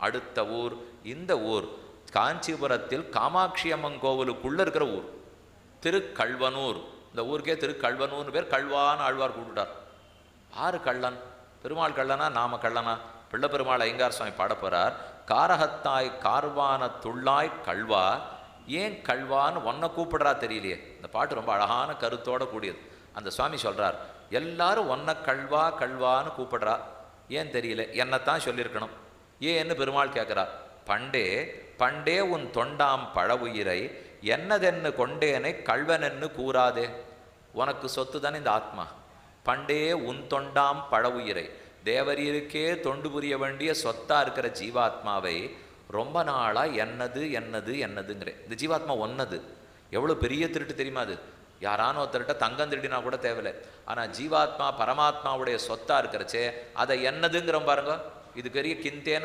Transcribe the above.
அடுத்த ஊர் இந்த ஊர் காஞ்சிபுரத்தில் காமாட்சி அம்மன் கோவிலுக்குள்ள இருக்கிற ஊர் திருக்கல்வனூர். இந்த ஊருக்கே திருக்கல்வனூர்னு பேர். கல்வான்னு ஆழ்வார் கூப்பிட்டார். ஆறு கள்ளன்? பெருமாள் கள்ளனா நாம கள்ளனா? பிள்ளை பெருமாள் ஐயங்கார் சுவாமி பாட போறார். காரகத்தாய் கார்வான துள்ளாய் கல்வா. ஏன் கல்வான்னு ஒன்றை கூப்பிடுறா தெரியலையே. இந்த பாட்டு ரொம்ப அழகான கருத்தோட கூடியது. அந்த சுவாமி சொல்றார், எல்லாரும் ஒன்றை கல்வா கல்வான்னு கூப்பிடுறா, ஏன் தெரியல, என்னத்தான் சொல்லியிருக்கணும். ஏன்னு பெருமாள் கேட்குறார். பண்டே பண்டே உன் தொண்டாம் பழ உயிரை என்னதென்னு கொண்டேனை கல்வனென்னு கூறாதே. உனக்கு சொத்து தானே இந்த ஆத்மா. பண்டே உன் தொண்டாம் பழ உயிரை, தேவரீருக்கே தொண்டு புரிய வேண்டிய சொத்தா இருக்கிற ஜீவாத்மாவை ரொம்ப நாளா என்னது என்னது என்னதுங்கிறேன். இந்த ஜீவாத்மா ஒன்னது. எவ்வளோ பெரிய திருட்டு தெரியுமா அது? யாரான ஒருத்தர்கிட்ட தங்கம் திருடினா கூட தேவையில்லை. ஆனால் ஜீவாத்மா பரமாத்மாவுடைய சொத்தா இருக்கிறச்சே அதை என்னதுங்கிறோம் பாருங்க. இது பெரிய கிந்தேன்னு